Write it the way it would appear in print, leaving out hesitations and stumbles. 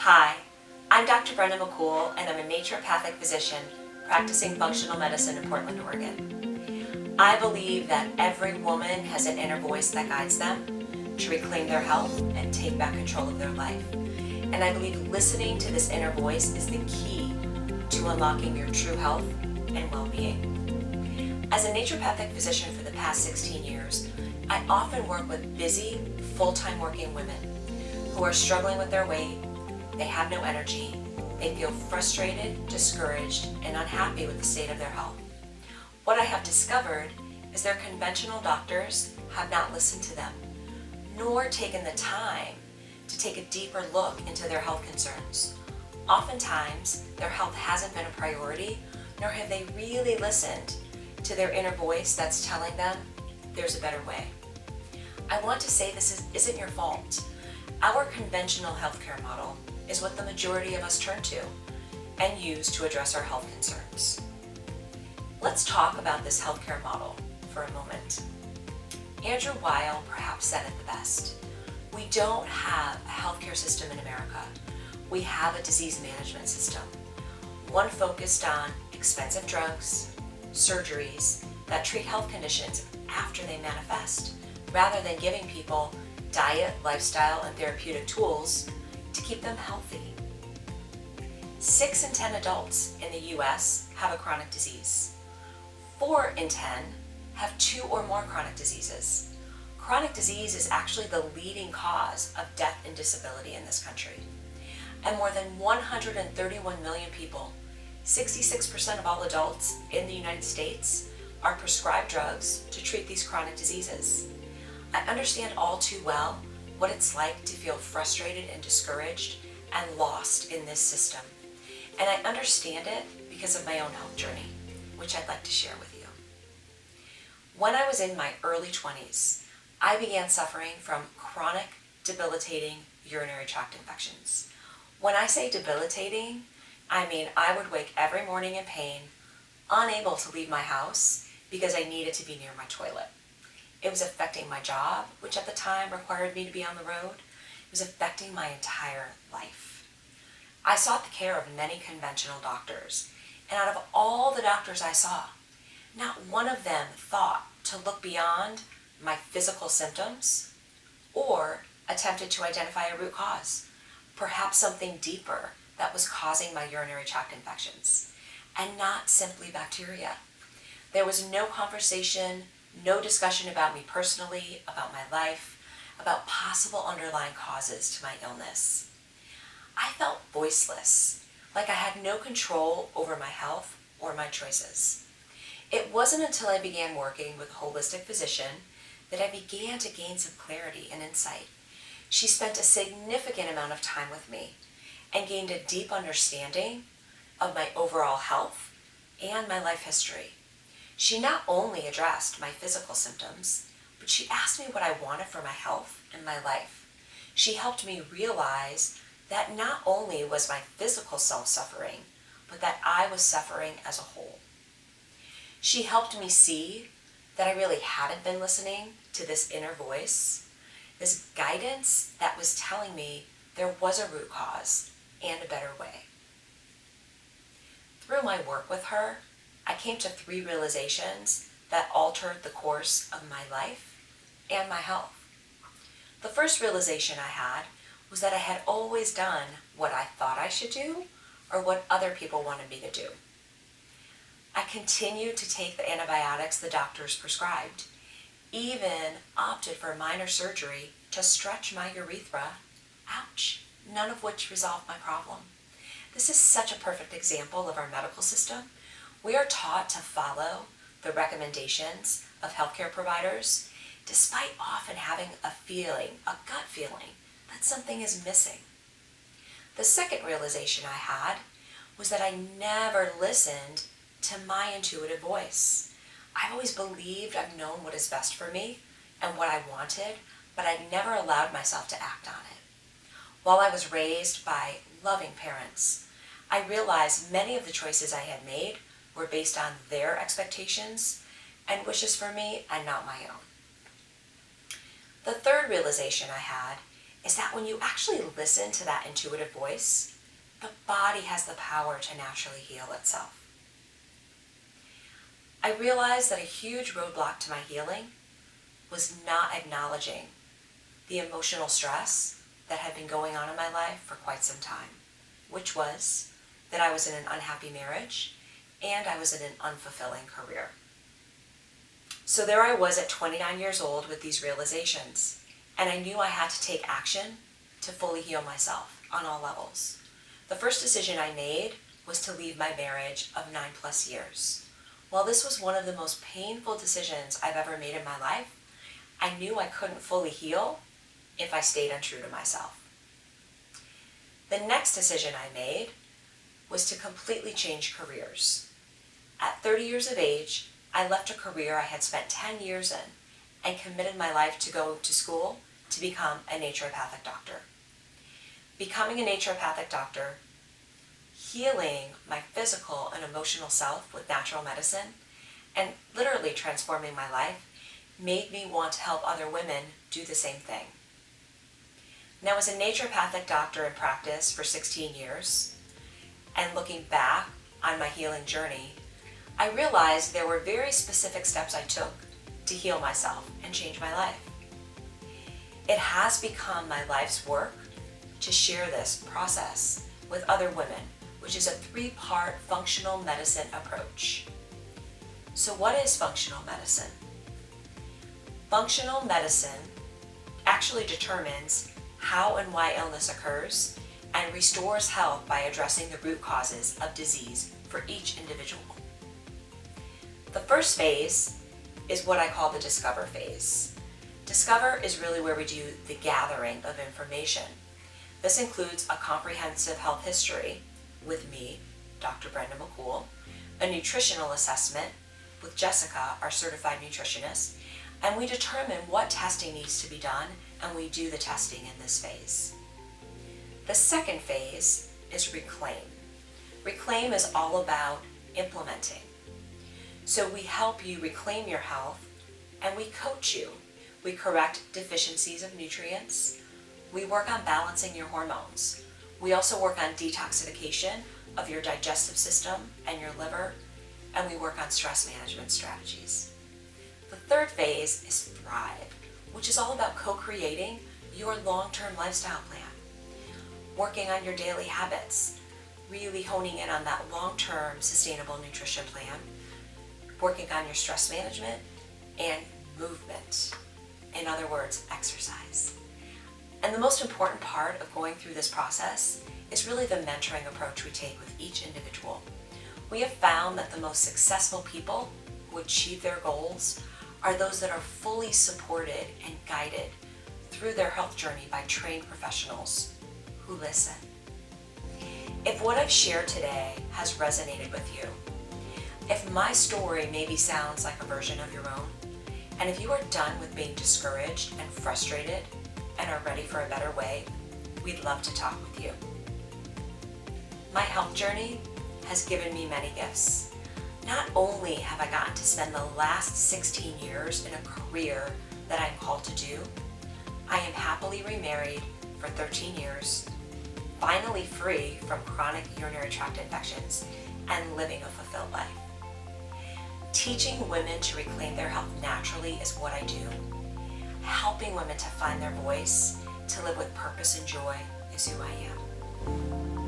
Hi, I'm Dr. Brenda McCool, and I'm a naturopathic physician practicing functional medicine in Portland, Oregon. I believe that every woman has an inner voice that guides them to reclaim their health and take back control of their life. And I believe listening to this inner voice is the key to unlocking your true health and well-being. As a naturopathic physician for the past 16 years, I often work with busy, full-time working women who are struggling with their weight. They have no energy, they feel frustrated, discouraged, and unhappy with the state of their health. What I have discovered is their conventional doctors have not listened to them, nor taken the time to take a deeper look into their health concerns. Oftentimes, their health hasn't been a priority, nor have they really listened to their inner voice that's telling them there's a better way. I want to say this isn't your fault. Our conventional healthcare model is what the majority of us turn to and use to address our health concerns. Let's talk about this healthcare model for a moment. Andrew Weil perhaps said it the best. We don't have a healthcare system in America. We have a disease management system, one focused on expensive drugs, surgeries that treat health conditions after they manifest, rather than giving people diet, lifestyle, and therapeutic tools to keep them healthy. 6 in 10 adults in the US have a chronic disease. 4 in 10 have 2 or more chronic diseases. Chronic disease is actually the leading cause of death and disability in this country. And more than 131 million people, 66% of all adults in the United States, are prescribed drugs to treat these chronic diseases. I understand all too well what it's like to feel frustrated and discouraged and lost in this system. And I understand it because of my own health journey, which I'd like to share with you. When I was in my early 20s, I began suffering from chronic, debilitating urinary tract infections. When I say debilitating, I mean I would wake every morning in pain, unable to leave my house because I needed to be near my toilet. It was affecting my job, which at the time required me to be on the road. It was affecting my entire life. I sought the care of many conventional doctors, and out of all the doctors I saw, not one of them thought to look beyond my physical symptoms or attempted to identify a root cause, perhaps something deeper that was causing my urinary tract infections, and not simply bacteria. There was no conversation, no discussion about me personally, about my life, about possible underlying causes to my illness. I felt voiceless, like I had no control over my health or my choices. It wasn't until I began working with a holistic physician that I began to gain some clarity and insight. She spent a significant amount of time with me and gained a deep understanding of my overall health and my life history. She not only addressed my physical symptoms, but she asked me what I wanted for my health and my life. She helped me realize that not only was my physical self suffering, but that I was suffering as a whole. She helped me see that I really hadn't been listening to this inner voice, this guidance that was telling me there was a root cause and a better way. Through my work with her, I came to 3 realizations that altered the course of my life and my health. The first realization I had was that I had always done what I thought I should do or what other people wanted me to do. I continued to take the antibiotics the doctors prescribed, even opted for minor surgery to stretch my urethra, ouch, none of which resolved my problem. This is such a perfect example of our medical system. We are taught to follow the recommendations of healthcare providers, despite often having a gut feeling, that something is missing. The second realization I had was that I never listened to my intuitive voice. I've always believed I've known what is best for me and what I wanted, but I never allowed myself to act on it. While I was raised by loving parents, I realized many of the choices I had made were based on their expectations and wishes for me and not my own. The third realization I had is that when you actually listen to that intuitive voice, the body has the power to naturally heal itself. I realized that a huge roadblock to my healing was not acknowledging the emotional stress that had been going on in my life for quite some time, which was that I was in an unhappy marriage and I was in an unfulfilling career. So there I was at 29 years old with these realizations, and I knew I had to take action to fully heal myself on all levels. The first decision I made was to leave my marriage of 9+ years. While this was one of the most painful decisions I've ever made in my life, I knew I couldn't fully heal if I stayed untrue to myself. The next decision I made was to completely change careers. At 30 years of age, I left a career I had spent 10 years in and committed my life to go to school to become a naturopathic doctor. Becoming a naturopathic doctor, healing my physical and emotional self with natural medicine, and literally transforming my life made me want to help other women do the same thing. Now, as a naturopathic doctor in practice for 16 years, and looking back on my healing journey, I realized there were very specific steps I took to heal myself and change my life. It has become my life's work to share this process with other women, which is a 3-part functional medicine approach. So what is functional medicine? Functional medicine actually determines how and why illness occurs and restores health by addressing the root causes of disease for each individual. The first phase is what I call the discover phase. Discover is really where we do the gathering of information. This includes a comprehensive health history with me, Dr. Brenda McCool, a nutritional assessment with Jessica, our certified nutritionist, and we determine what testing needs to be done, and we do the testing in this phase. The second phase is reclaim. Reclaim is all about implementing. So we help you reclaim your health, and we coach you. We correct deficiencies of nutrients. We work on balancing your hormones. We also work on detoxification of your digestive system and your liver, and we work on stress management strategies. The third phase is thrive, which is all about co-creating your long-term lifestyle plan, working on your daily habits, really honing in on that long-term sustainable nutrition plan, working on your stress management and movement. In other words, exercise. And the most important part of going through this process is really the mentoring approach we take with each individual. We have found that the most successful people who achieve their goals are those that are fully supported and guided through their health journey by trained professionals who listen. If what I've shared today has resonated with you, if my story maybe sounds like a version of your own, and if you are done with being discouraged and frustrated and are ready for a better way, we'd love to talk with you. My health journey has given me many gifts. Not only have I gotten to spend the last 16 years in a career that I'm called to do, I am happily remarried for 13 years, finally free from chronic urinary tract infections, and living a fulfilled life. Teaching women to reclaim their health naturally is what I do. Helping women to find their voice, to live with purpose and joy is who I am.